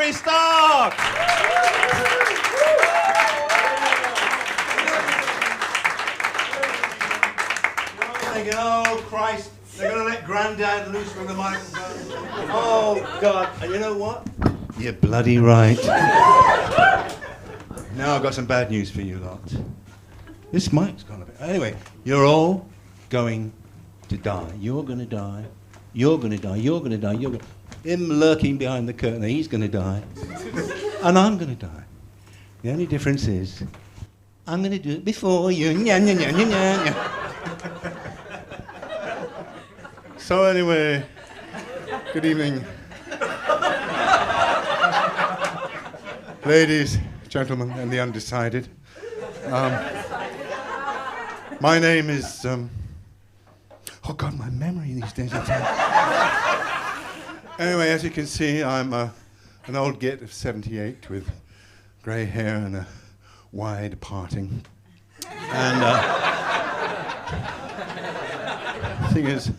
Jeffrey Stark! Thinking, oh Christ, they're going to let Grandad loose from the microphone. Oh God, and you know what? You're bloody right. Now I've got some bad news for you lot. This mic's gone a bit. Anyway, you're all going to die. You're going to die. You're going to die. You're going to die. You're going. Him lurking behind the curtain, he's going to die, and I'm going to die. The only difference is, I'm going to do it before you. Nya, nya, nya, nya, nya, nya. So anyway, good evening, ladies, gentlemen, and the undecided. My name is, oh God, my memory these days. Anyway, as you can see, I'm an old git of 78 with grey hair and a wide parting. And the thing is,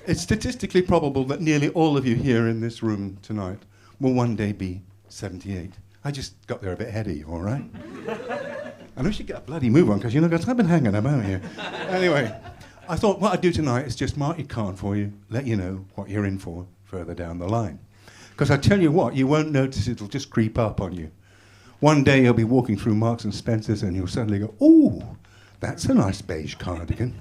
it's statistically probable that nearly all of you here in this room tonight will one day be 78. I just got there a bit heady, all right? I know you should get a bloody move on, because you know, I've been hanging about here. Anyway, I thought what I'd do tonight is just mark your card for you, let you know what you're in for further down the line. Because I tell you what, you won't notice, it'll just creep up on you. One day you'll be walking through Marks and Spencer's and you'll suddenly go, ooh, that's a nice beige cardigan.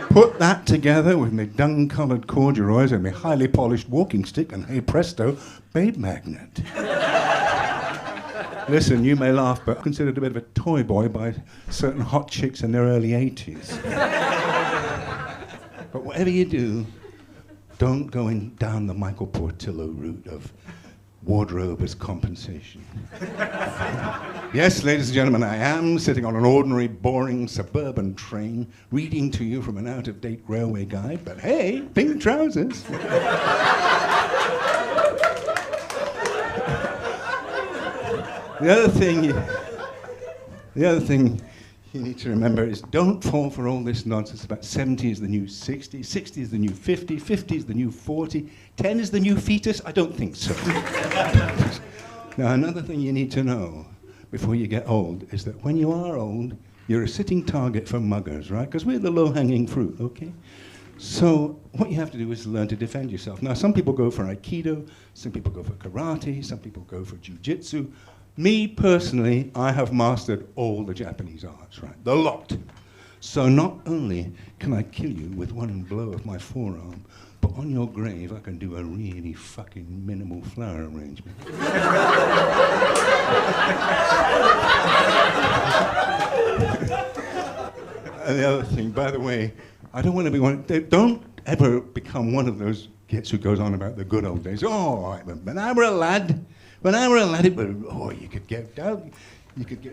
Put that together with my dung-coloured corduroys and my highly polished walking stick, and hey presto, babe magnet. Listen, you may laugh, but I'm considered a bit of a toy boy by certain hot chicks in their early 80s. But whatever you do, don't go down the Michael Portillo route of wardrobe as compensation. Yes, ladies and gentlemen, I am sitting on an ordinary, boring suburban train, reading to you from an out-of-date railway guide, but hey, pink trousers. The other thing you need to remember is don't fall for all this nonsense about 70 is the new 60, 60 is the new 50, 50 is the new 40, 10 is the new fetus. I don't think so. Now, another thing you need to know before you get old is that when you are old, you're a sitting target for muggers, right? Because we're the low-hanging fruit, okay? So what you have to do is learn to defend yourself. Now, some people go for Aikido, some people go for karate, some people go for jiu-jitsu. Me, personally, I have mastered all the Japanese arts, right? The lot. So not only can I kill you with one blow of my forearm, but on your grave I can do a really fucking minimal flower arrangement. And the other thing, by the way, I don't want to be one, don't ever become one of those gits who goes on about the good old days. Oh, when I were a lad, it was, oh, you could get down,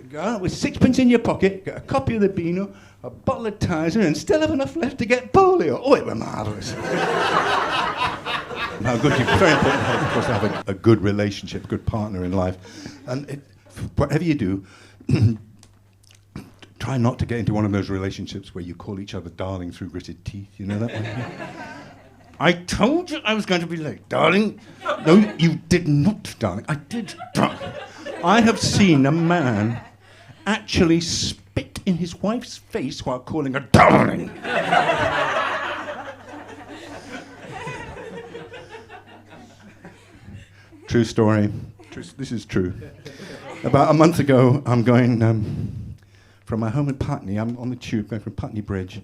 go out with sixpence in your pocket, get a copy of the Beano, a bottle of Tizer, and still have enough left to get polio. Oh, it was marvellous. Now, good, it's very important, of course, to have a good relationship, a good partner in life. And whatever you do, try not to get into one of those relationships where you call each other darling through gritted teeth. You know that one? I told you I was going to be late, darling. No, you did not, darling. I did, darling. I have seen a man actually spit in his wife's face while calling her darling. True story. This is true. About a month ago, I'm going from my home in Putney. I'm on the tube going from Putney Bridge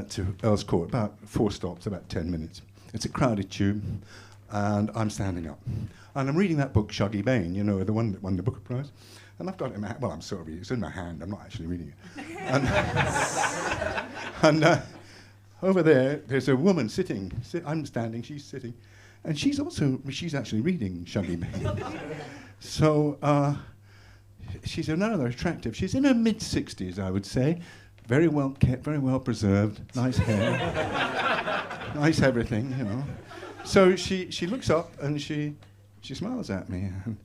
to Earl's Court, about 4 stops, about 10 minutes. It's a crowded tube, and I'm standing up. And I'm reading that book, Shuggy Bain, you know, the one that won the Booker Prize. And I've got it in my hand. Well, I'm sort of reading it. It's in my hand. I'm not actually reading it. And over there, there's a woman sitting. I'm standing, she's sitting. And she's actually reading Shuggy Bain. So she's rather attractive. She's in her mid-60s, I would say. Very well kept, very well preserved, nice hair, nice everything, you know. So she looks up and she smiles at me. And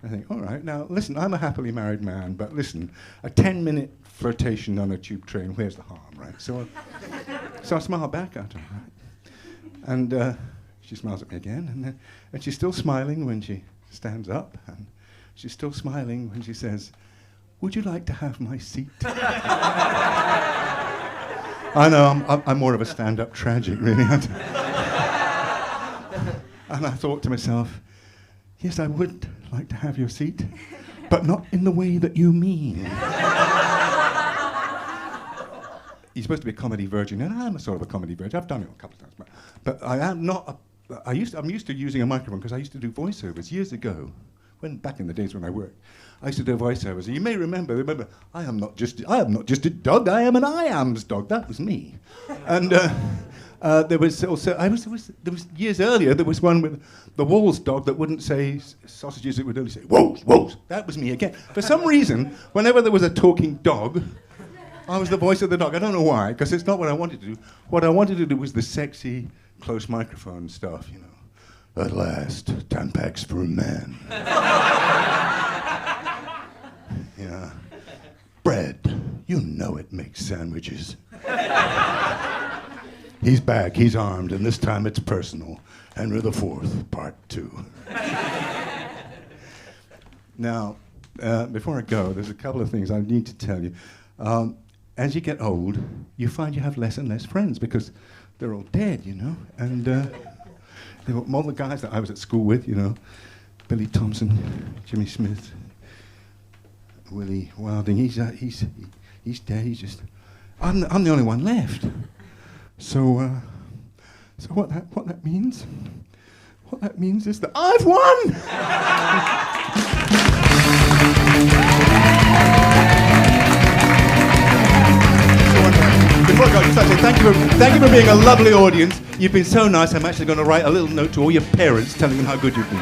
I think, all right, now listen, I'm a happily married man, but listen, a 10-minute flirtation on a tube train, where's the harm, right? So I smile back at her, right? And she smiles at me again, and she's still smiling when she stands up, and she's still smiling when she says, "Would you like to have my seat?" I know, I'm more of a stand-up tragic, really. And I thought to myself, yes, I would like to have your seat, but not in the way that you mean. You're supposed to be a comedy virgin, and I'm a sort of a comedy virgin. I've done it a couple of times, but I am not. I'm used to using a microphone because I used to do voiceovers years ago, back in the days when I worked. I used to do voiceovers. And you may remember, I am not just a dog. I am an I-am's dog. That was me. And there was also there was years earlier. There was one with the Walls dog that wouldn't say sausages. It would only say "Woes, woes." That was me again. For some reason, whenever there was a talking dog, I was the voice of the dog. I don't know why, because it's not what I wanted to do. What I wanted to do was the sexy, close microphone stuff, you know. At last, Tampax for a man. Yeah. Bread, you know it makes sandwiches. He's back, he's armed, and this time it's personal. Henry IV, Part 2. Now, before I go, there's a couple of things I need to tell you. As you get old, you find you have less and less friends because they're all dead, you know. And all the guys that I was at school with, you know, Billy Thompson, Jimmy Smith, Willie Wilding, he's dead. He's just. I'm the only one left. So what that means? What that means is that I've won. Before I go, just like to say thank you for being a lovely audience. You've been so nice. I'm actually going to write a little note to all your parents telling them how good you've been.